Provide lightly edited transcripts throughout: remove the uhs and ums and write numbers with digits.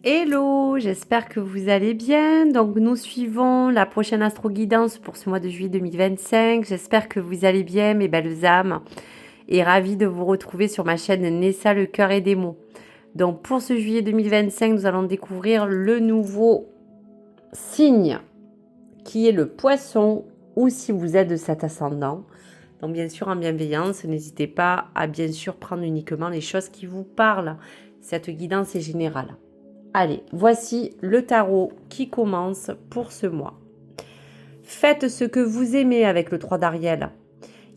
Hello, j'espère que vous allez bien. Donc nous suivons la prochaine astro-guidance pour ce mois de juillet 2025. J'espère que vous allez bien, mes belles âmes, et ravie de vous retrouver sur ma chaîne Nessa, le cœur et des mots. Donc pour ce juillet 2025, nous allons découvrir le nouveau signe qui est le poisson, ou si vous êtes de cet ascendant. Donc bien sûr en bienveillance, n'hésitez pas à bien sûr prendre uniquement les choses qui vous parlent. Cette guidance est générale. Allez, voici le tarot qui commence pour ce mois. Faites ce que vous aimez avec le 3 d'Ariel.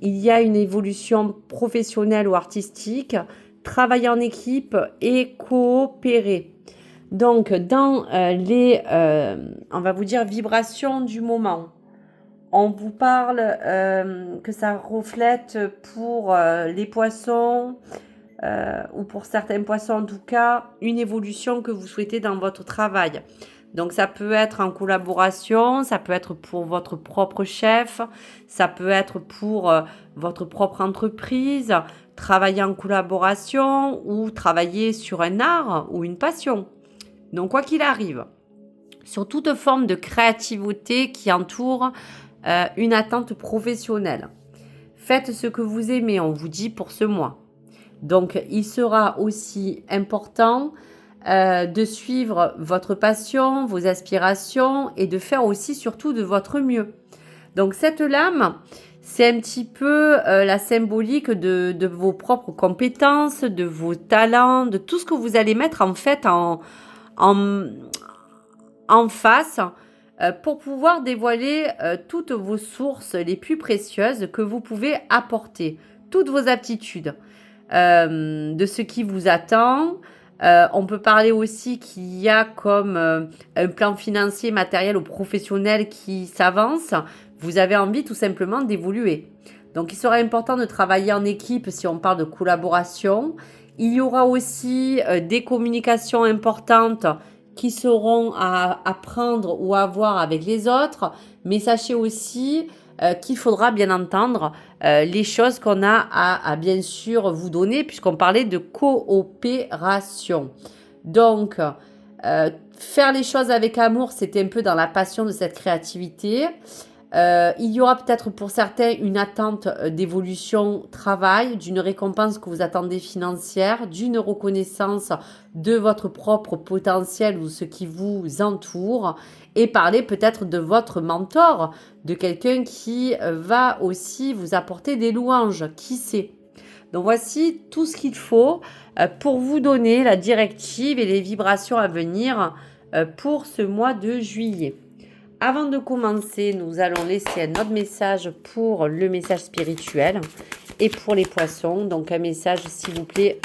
Il y a une évolution professionnelle ou artistique, travailler en équipe et coopérer. Donc, dans on va vous dire, vibrations du moment, on vous parle que ça reflète pour les poissons, ou pour certains poissons en tout cas, une évolution que vous souhaitez dans votre travail. Donc ça peut être en collaboration, ça peut être pour votre propre chef, ça peut être pour votre propre entreprise, travailler en collaboration ou travailler sur un art ou une passion. Donc quoi qu'il arrive, sur toute forme de créativité qui entoure une attente professionnelle. Faites ce que vous aimez, on vous dit pour ce mois. Donc, il sera aussi important de suivre votre passion, vos aspirations et de faire aussi surtout de votre mieux. Donc, cette lame, c'est un petit peu la symbolique de vos propres compétences, de vos talents, de tout ce que vous allez mettre en fait en face pour pouvoir dévoiler toutes vos sources les plus précieuses que vous pouvez apporter, toutes vos aptitudes. De ce qui vous attend. On peut parler aussi qu'il y a comme un plan financier, matériel ou professionnel qui s'avance. Vous avez envie tout simplement d'évoluer. Donc il sera important de travailler en équipe si on parle de collaboration. Il y aura aussi des communications importantes qui seront à prendre ou à avoir avec les autres. Mais sachez aussi qu'il faudra bien entendre les choses qu'on a à bien sûr vous donner, puisqu'on parlait de coopération. Donc, faire les choses avec amour, c'était un peu dans la passion de cette créativité. Il y aura peut-être pour certains une attente d'évolution travail, d'une récompense que vous attendez financière, d'une reconnaissance de votre propre potentiel ou ce qui vous entoure, et parler peut-être de votre mentor, de quelqu'un qui va aussi vous apporter des louanges, qui sait. Donc voici tout ce qu'il faut pour vous donner la directive et les vibrations à venir pour ce mois de juillet. Avant de commencer, nous allons laisser un autre message pour le message spirituel et pour les poissons. Donc un message, s'il vous plaît,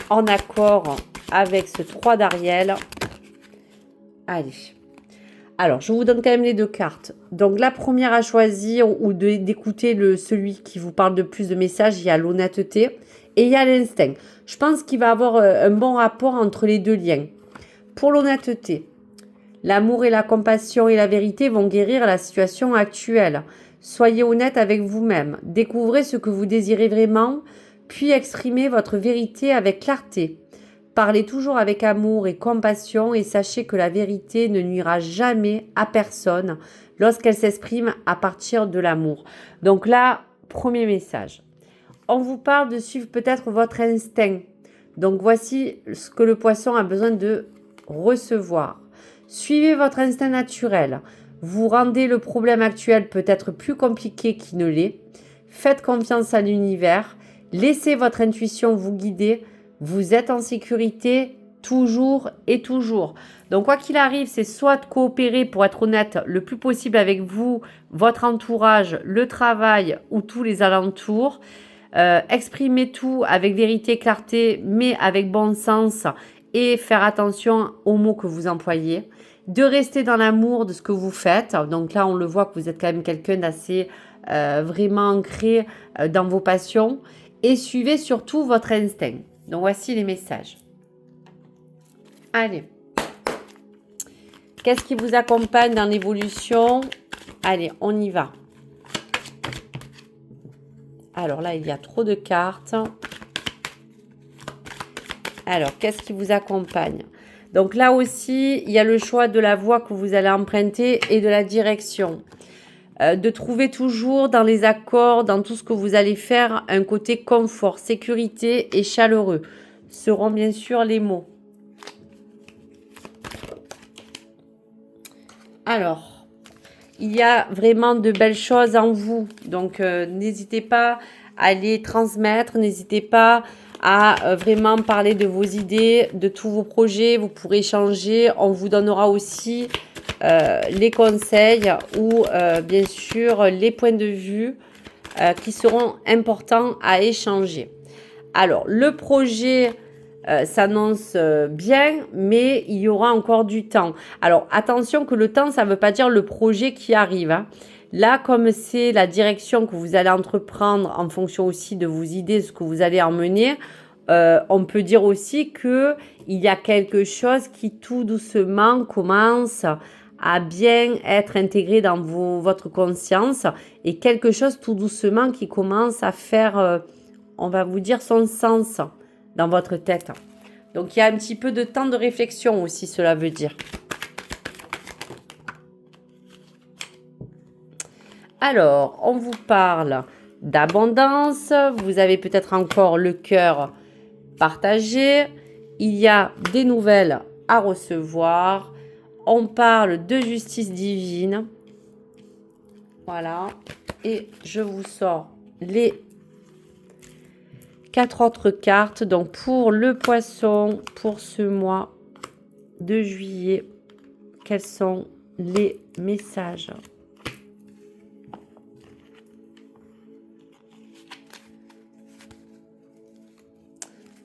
en accord avec ce 3 d'Ariel. Allez. Alors, je vous donne quand même les deux cartes. Donc la première à choisir ou d'écouter celui qui vous parle de plus de messages, il y a l'honnêteté et il y a l'instinct. Je pense qu'il va y avoir un bon rapport entre les deux liens. Pour l'honnêteté, l'amour et la compassion et la vérité vont guérir la situation actuelle. Soyez honnête avec vous-même. Découvrez ce que vous désirez vraiment, puis exprimez votre vérité avec clarté. Parlez toujours avec amour et compassion et sachez que la vérité ne nuira jamais à personne lorsqu'elle s'exprime à partir de l'amour. Donc là, premier message. On vous parle de suivre peut-être votre instinct. Donc voici ce que le poisson a besoin de recevoir. Suivez votre instinct naturel. Vous rendez le problème actuel peut-être plus compliqué qu'il ne l'est. Faites confiance à l'univers. Laissez votre intuition vous guider. Vous êtes en sécurité toujours et toujours. Donc quoi qu'il arrive, c'est soit de coopérer pour être honnête le plus possible avec vous, votre entourage, le travail ou tous les alentours. Exprimez tout avec vérité, clarté, mais avec bon sens et faire attention aux mots que vous employez. De rester dans l'amour de ce que vous faites. Donc là, on le voit que vous êtes quand même quelqu'un d'assez vraiment ancré dans vos passions. Et suivez surtout votre instinct. Donc voici les messages. Allez. Qu'est-ce qui vous accompagne dans l'évolution? Allez, on y va. Alors là, il y a trop de cartes. Alors, qu'est-ce qui vous accompagne? Donc là aussi, il y a le choix de la voie que vous allez emprunter et de la direction. De trouver toujours dans les accords, dans tout ce que vous allez faire, un côté confort, sécurité et chaleureux. Seront bien sûr les mots. Alors, il y a vraiment de belles choses en vous. Donc, n'hésitez pas à les transmettre. N'hésitez pas à vraiment parler de vos idées, de tous vos projets. Vous pourrez échanger. On vous donnera aussi les conseils ou bien sûr les points de vue qui seront importants à échanger. Alors, le projet s'annonce bien, mais il y aura encore du temps. Alors, attention que le temps, ça ne veut pas dire le projet qui arrive. Hein. Là, comme c'est la direction que vous allez entreprendre en fonction aussi de vos idées, ce que vous allez emmener, on peut dire aussi qu'il y a quelque chose qui tout doucement commence à bien être intégré dans votre conscience et quelque chose tout doucement qui commence à faire, on va vous dire, son sens dans votre tête. Donc, il y a un petit peu de temps de réflexion aussi, cela veut dire. Alors, on vous parle d'abondance. Vous avez peut-être encore le cœur partagé. Il y a des nouvelles à recevoir. On parle de justice divine. Voilà. Et je vous sors les 4 autres cartes. Donc, pour le poisson, pour ce mois de juillet, quels sont les messages ?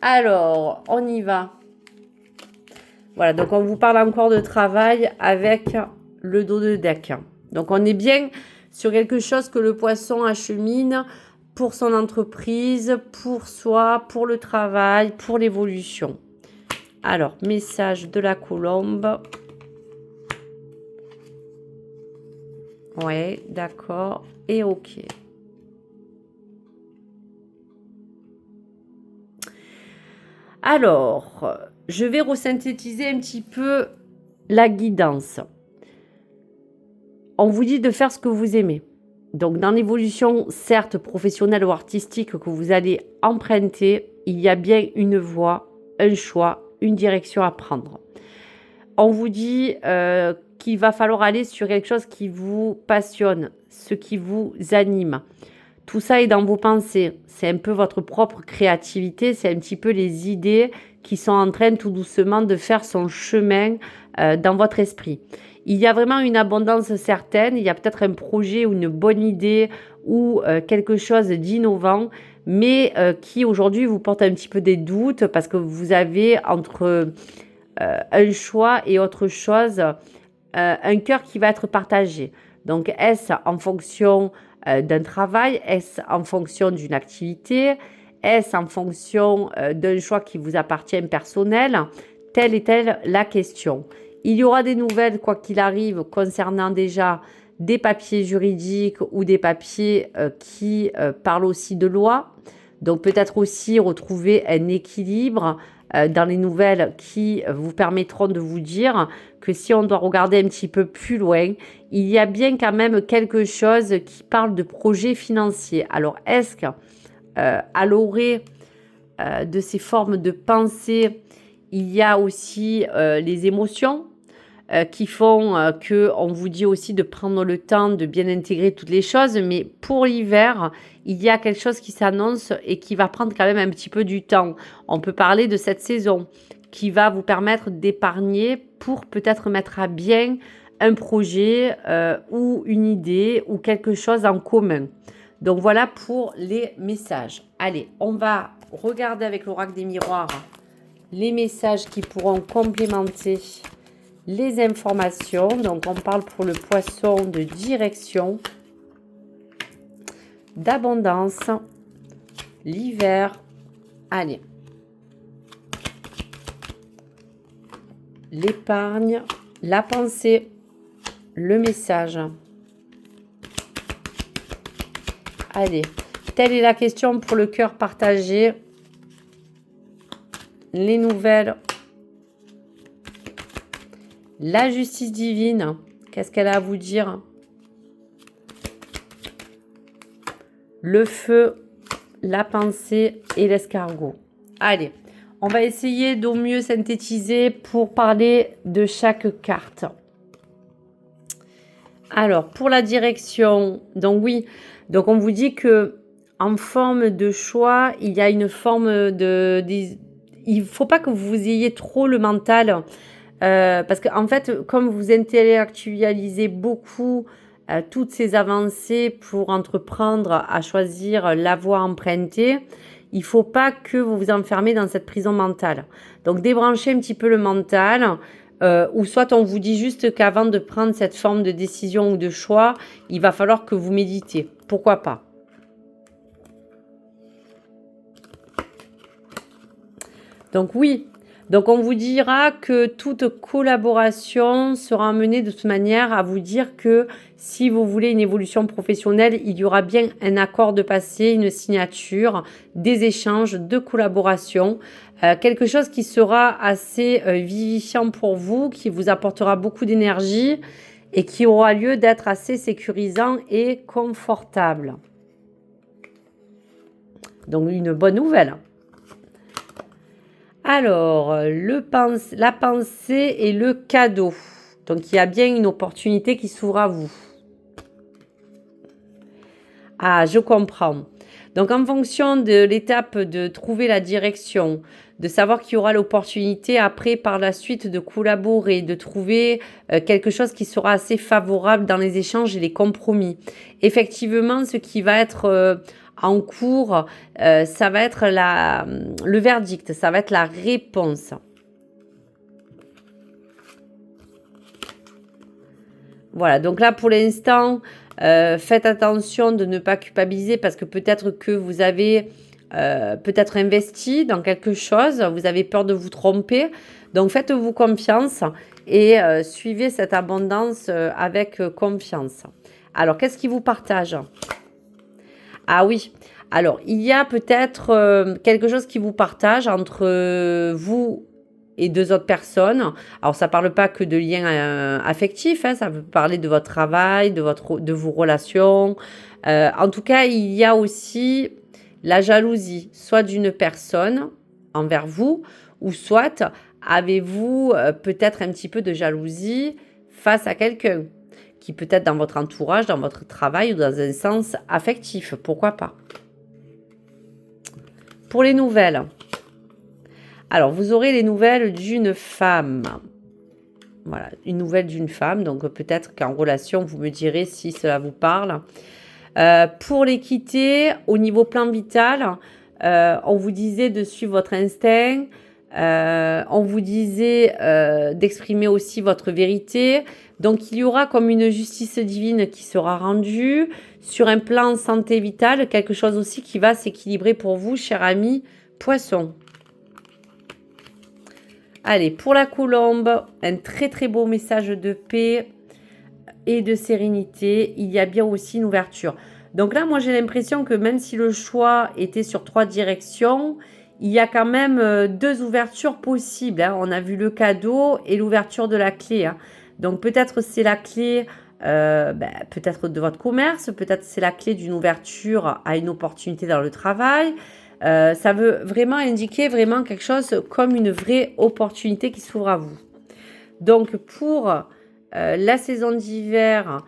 Alors, on y va. Voilà, donc on vous parle encore de travail avec le dos de deck. Donc, on est bien sur quelque chose que le poisson achemine pour son entreprise, pour soi, pour le travail, pour l'évolution. Alors, message de la colombe. Ouais, d'accord. Et OK. Alors, je vais resynthétiser un petit peu la guidance. On vous dit de faire ce que vous aimez. Donc, dans l'évolution, certes professionnelle ou artistique que vous allez emprunter, il y a bien une voie, un choix, une direction à prendre. On vous dit qu'il va falloir aller sur quelque chose qui vous passionne, ce qui vous anime. Tout ça est dans vos pensées. C'est un peu votre propre créativité, c'est un petit peu les idées qui sont en train tout doucement de faire son chemin dans votre esprit. Il y a vraiment une abondance certaine, il y a peut-être un projet ou une bonne idée ou quelque chose d'innovant, mais qui aujourd'hui vous porte un petit peu des doutes parce que vous avez entre un choix et autre chose, un cœur qui va être partagé. Donc, est-ce en fonction d'un travail? Est-ce en fonction d'une activité? Est-ce en fonction d'un choix qui vous appartient personnel? Telle est-elle la question. Il y aura des nouvelles, quoi qu'il arrive, concernant déjà des papiers juridiques ou des papiers qui parlent aussi de loi. Donc peut-être aussi retrouver un équilibre dans les nouvelles qui vous permettront de vous dire que si on doit regarder un petit peu plus loin, il y a bien quand même quelque chose qui parle de projet financier. Alors est-ce qu'à l'orée de ces formes de pensée, il y a aussi les émotions qui font qu'on vous dit aussi de prendre le temps de bien intégrer toutes les choses. Mais pour l'hiver, il y a quelque chose qui s'annonce et qui va prendre quand même un petit peu du temps. On peut parler de cette saison qui va vous permettre d'épargner pour peut-être mettre à bien un projet ou une idée ou quelque chose en commun. Donc voilà pour les messages. Allez, on va regarder avec l'oracle des miroirs les messages qui pourront complémenter les informations. Donc, on parle pour le poisson de direction, d'abondance, l'hiver. Allez. L'épargne, la pensée, le message. Allez. Telle est la question pour le cœur partagé. Les nouvelles La justice divine, qu'est-ce qu'elle a à vous dire? Le feu, la pensée et l'escargot. Allez, on va essayer d'au mieux synthétiser pour parler de chaque carte. Alors, pour la direction, donc oui, donc on vous dit que en forme de choix, il y a une forme il ne faut pas que vous ayez trop le mental, parce qu'en fait, comme vous intellectualisez beaucoup toutes ces avancées pour entreprendre à choisir la voie empruntée, il ne faut pas que vous vous enfermez dans cette prison mentale. Donc, débranchez un petit peu le mental. Ou soit on vous dit juste qu'avant de prendre cette forme de décision ou de choix, il va falloir que vous méditez. Pourquoi pas? Donc oui, donc on vous dira que toute collaboration sera menée de toute manière à vous dire que si vous voulez une évolution professionnelle, il y aura bien un accord de passé, une signature, des échanges, de collaboration, quelque chose qui sera assez vivifiant pour vous, qui vous apportera beaucoup d'énergie et qui aura lieu d'être assez sécurisant et confortable. Donc une bonne nouvelle. Alors, la pensée et le cadeau. Donc, il y a bien une opportunité qui s'ouvre à vous. Ah, je comprends. Donc, en fonction de l'étape de trouver la direction, de savoir qu'il y aura l'opportunité après, par la suite, de collaborer, de trouver quelque chose qui sera assez favorable dans les échanges et les compromis. Effectivement, ce qui va être en cours, ça va être le verdict, ça va être la réponse. Voilà, donc là pour l'instant, faites attention de ne pas culpabiliser parce que peut-être que vous avez peut-être investi dans quelque chose, vous avez peur de vous tromper. Donc faites-vous confiance et suivez cette abondance avec confiance. Alors, qu'est-ce qui vous partage? Ah oui, alors il y a peut-être quelque chose qui vous partage entre vous et deux autres personnes. Alors ça ne parle pas que de liens affectifs, hein, ça peut parler de votre travail, de vos relations. En tout cas, il y a aussi la jalousie, soit d'une personne envers vous, ou soit avez-vous peut-être un petit peu de jalousie face à quelqu'un qui peut être dans votre entourage, dans votre travail ou dans un sens affectif, pourquoi pas. Pour les nouvelles, alors vous aurez les nouvelles d'une femme. Voilà, une nouvelle d'une femme, donc peut-être qu'en relation, vous me direz si cela vous parle. Pour l'équité, au niveau plan vital, on vous disait de suivre votre instinct, on vous disait d'exprimer aussi votre vérité. Donc, il y aura comme une justice divine qui sera rendue sur un plan santé vitale, quelque chose aussi qui va s'équilibrer pour vous, cher ami Poisson. Allez, pour la colombe, un très très beau message de paix et de sérénité. Il y a bien aussi une ouverture. Donc là, moi, j'ai l'impression que même si le choix était sur 3 directions, il y a quand même 2 ouvertures possibles, hein. On a vu le cadeau et l'ouverture de la clé, hein. Donc peut-être c'est la clé peut-être de votre commerce, peut-être c'est la clé d'une ouverture à une opportunité dans le travail. Ça veut vraiment indiquer vraiment quelque chose comme une vraie opportunité qui s'ouvre à vous. Donc pour la saison d'hiver,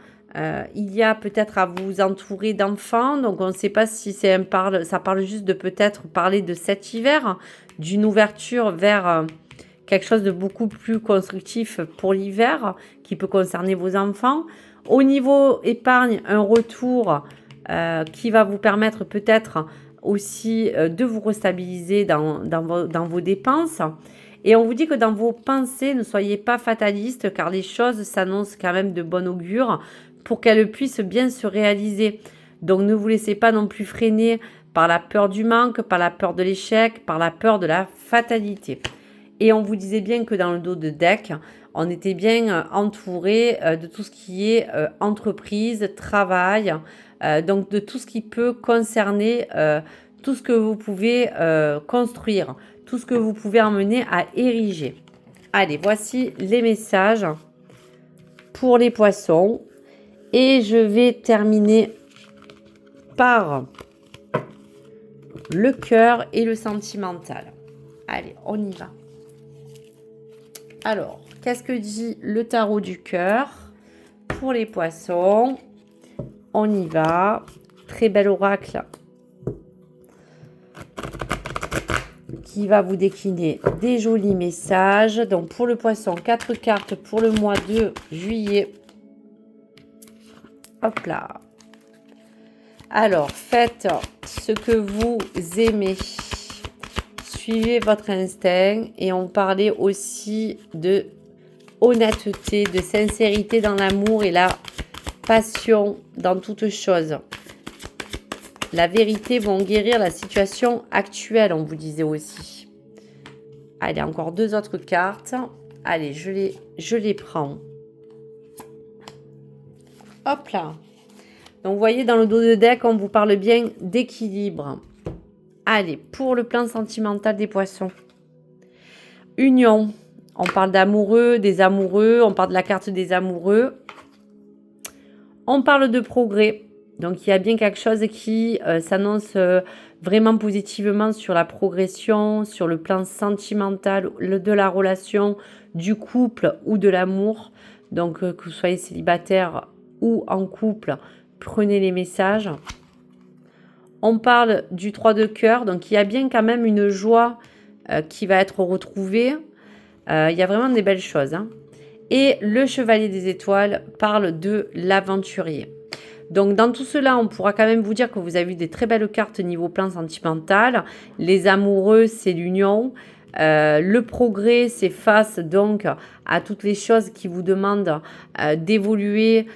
il y a peut-être à vous entourer d'enfants. Donc on ne sait pas si ça parle juste de peut-être parler de cet hiver, d'une ouverture vers quelque chose de beaucoup plus constructif pour l'hiver qui peut concerner vos enfants. Au niveau épargne, un retour qui va vous permettre peut-être aussi de vous restabiliser dans vos dépenses. Et on vous dit que dans vos pensées, ne soyez pas fataliste car les choses s'annoncent quand même de bon augure pour qu'elles puissent bien se réaliser. Donc ne vous laissez pas non plus freiner par la peur du manque, par la peur de l'échec, par la peur de la fatalité. Et on vous disait bien que dans le dos de deck, on était bien entouré de tout ce qui est entreprise, travail, donc de tout ce qui peut concerner tout ce que vous pouvez construire, tout ce que vous pouvez emmener à ériger. Allez, voici les messages pour les poissons. Et je vais terminer par le cœur et le sentimental. Allez, on y va. Alors, qu'est-ce que dit le tarot du cœur pour les poissons? On y va. Très bel oracle qui va vous décliner des jolis messages. Donc, pour le poisson, 4 cartes pour le mois de juillet. Hop là. Alors, faites ce que vous aimez. Suivez votre instinct. Et on parlait aussi de honnêteté, de sincérité dans l'amour et la passion dans toute chose. La vérité vont guérir la situation actuelle, on vous disait aussi. Allez, encore 2 autres cartes. Allez, je les prends. Hop là. Donc, vous voyez, dans le dos de deck, on vous parle bien d'équilibre. Allez, pour le plan sentimental des poissons. Union. On parle d'amoureux, des amoureux. On parle de la carte des amoureux. On parle de progrès. Donc, il y a bien quelque chose qui s'annonce vraiment positivement sur la progression, sur le plan sentimental de la relation, du couple ou de l'amour. Donc, que vous soyez célibataire ou en couple, prenez les messages. On parle du 3 de cœur. Donc, il y a bien quand même une joie qui va être retrouvée. Il y a vraiment des belles choses. Hein. Et le chevalier des étoiles parle de l'aventurier. Donc, dans tout cela, on pourra quand même vous dire que vous avez eu des très belles cartes niveau plan sentimental. Les amoureux, c'est l'union. Le progrès, c'est face donc à toutes les choses qui vous demandent d'évoluer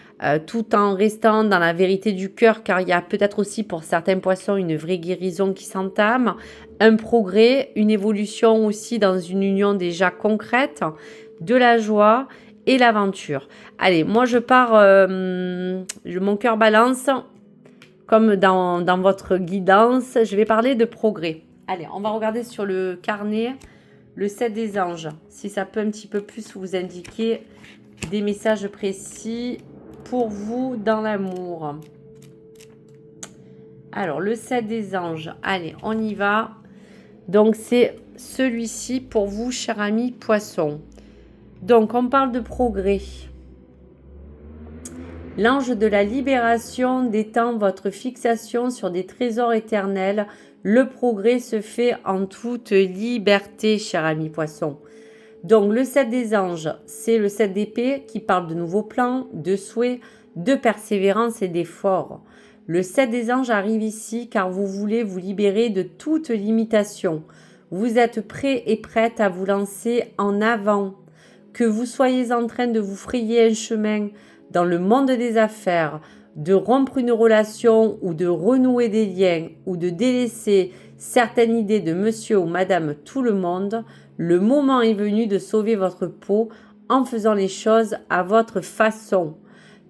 tout en restant dans la vérité du cœur, car il y a peut-être aussi pour certains poissons une vraie guérison qui s'entame. Un progrès, une évolution aussi dans une union déjà concrète, de la joie et l'aventure. Allez, moi je pars, mon cœur balance, comme dans votre guidance, je vais parler de progrès. Allez, on va regarder sur le carnet le 7 des anges, si ça peut un petit peu plus vous indiquer des messages précis pour vous dans l'amour. Alors, le 7 des anges, allez, on y va. Donc, c'est celui-ci pour vous, cher ami poisson. Donc, on parle de progrès. L'ange de la libération détend votre fixation sur des trésors éternels. Le progrès se fait en toute liberté, cher ami poisson. Donc, le 7 des anges, c'est le 7 d'épée qui parle de nouveaux plans, de souhaits, de persévérance et d'efforts. Le 7 des anges arrive ici car vous voulez vous libérer de toute limitation. Vous êtes prêt et prête à vous lancer en avant. Que vous soyez en train de vous frayer un chemin dans le monde des affaires, de rompre une relation ou de renouer des liens ou de délaisser certaines idées de monsieur ou madame tout le monde, le moment est venu de sauver votre peau en faisant les choses à votre façon.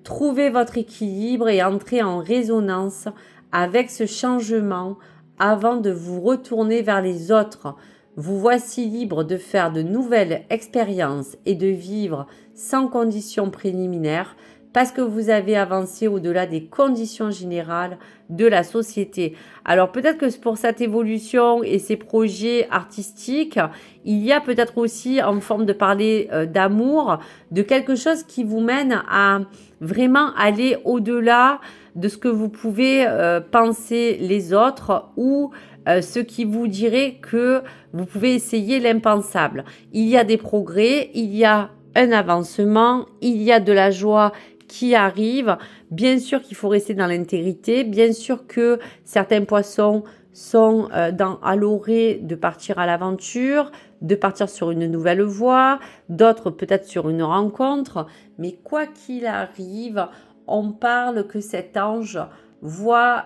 Trouvez votre équilibre et entrez en résonance avec ce changement avant de vous retourner vers les autres. Vous voici libre de faire de nouvelles expériences et de vivre sans conditions préliminaires parce que vous avez avancé au-delà des conditions générales de la société. Alors peut-être que pour cette évolution et ces projets artistiques, il y a peut-être aussi en forme de parler d'amour, de quelque chose qui vous mène à vraiment aller au-delà de ce que vous pouvez penser les autres ou ce qui vous dirait que vous pouvez essayer l'impensable. Il y a des progrès, il y a un avancement, il y a de la joie qui arrive. Bien sûr qu'il faut rester dans l'intégrité, bien sûr que certains poissons sont à l'orée de partir à l'aventure, de partir sur une nouvelle voie, d'autres peut-être sur une rencontre, mais quoi qu'il arrive, on parle que cet ange voit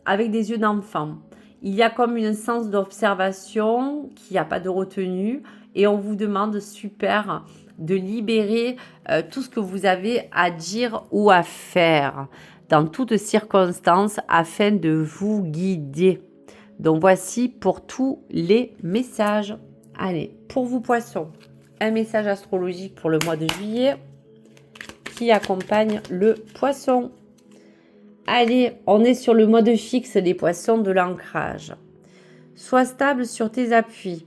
avec des yeux d'enfant. Il y a comme un sens d'observation, qu'il n'y a pas de retenue, et on vous demande super de libérer tout ce que vous avez à dire ou à faire dans toutes circonstances afin de vous guider. Donc voici pour tous les messages. Allez, pour vous poissons. un message astrologique pour le mois de juillet qui accompagne le poisson. Allez, on est sur le mode fixe, les poissons, de l'ancrage. Sois stable sur tes appuis.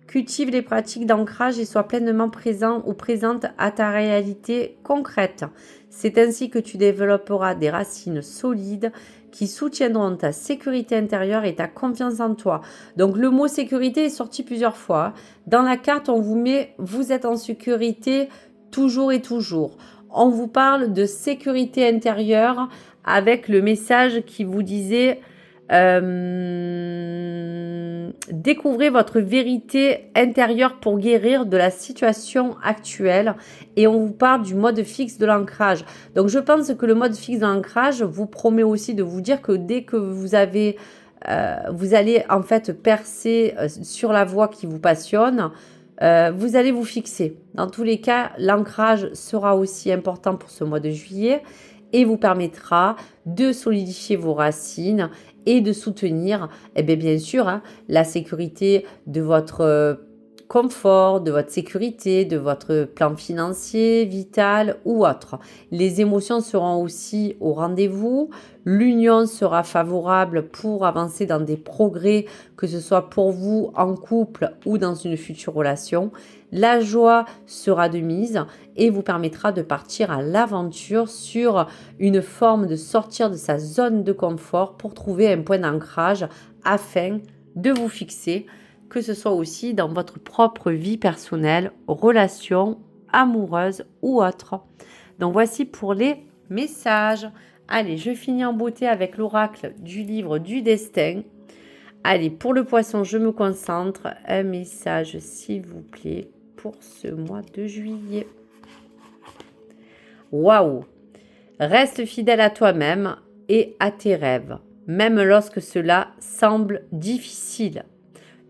Cultive les pratiques d'ancrage et sois pleinement présent ou présente à ta réalité concrète. C'est ainsi que tu développeras des racines solides qui soutiendront ta sécurité intérieure et ta confiance en toi. Donc le mot sécurité est sorti plusieurs fois. Dans la carte, on vous met « vous êtes en sécurité toujours et toujours ». On vous parle de sécurité intérieure avec le message qui vous disait découvrez votre vérité intérieure pour guérir de la situation actuelle, et on vous parle du mode fixe de l'ancrage. Donc je pense que le mode fixe de l'ancrage vous promet aussi de vous dire que dès que vous allez en fait percer sur la voie qui vous passionne, vous allez vous fixer. Dans tous les cas, l'ancrage sera aussi important pour ce mois de juillet et vous permettra de solidifier vos racines et de soutenir, bien sûr, la sécurité de votre confort, de votre sécurité, de votre plan financier, vital ou autre. Les émotions seront aussi au rendez-vous. L'union sera favorable pour avancer dans des progrès, que ce soit pour vous en couple ou dans une future relation. La joie sera de mise et vous permettra de partir à l'aventure sur une forme de sortir de sa zone de confort pour trouver un point d'ancrage afin de vous fixer, que ce soit aussi dans votre propre vie personnelle, relation amoureuse ou autre. Donc voici pour les messages. Allez, je finis en beauté avec l'oracle du livre du destin. Allez, pour le poisson, je me concentre. Un message, s'il vous plaît, pour ce mois de juillet. Waouh! Reste fidèle à toi-même et à tes rêves, même lorsque cela semble difficile.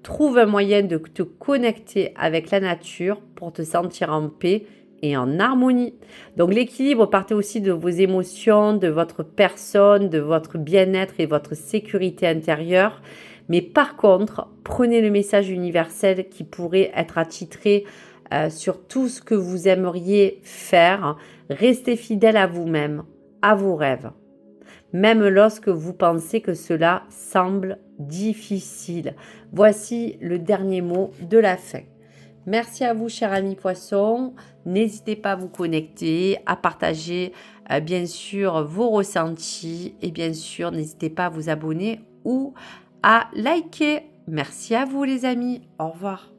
Trouve un moyen de te connecter avec la nature pour te sentir en paix et en harmonie. Donc l'équilibre partait aussi de vos émotions, de votre personne, de votre bien-être et votre sécurité intérieure. Mais par contre, prenez le message universel qui pourrait être attitré sur tout ce que vous aimeriez faire. Restez fidèle à vous-même, à vos rêves, même lorsque vous pensez que cela semble difficile. Voici le dernier mot de la fin. Merci à vous, chers amis poissons. N'hésitez pas à vous connecter, à partager bien sûr vos ressentis et bien sûr, n'hésitez pas à vous abonner ou à liker. Merci à vous, les amis. Au revoir.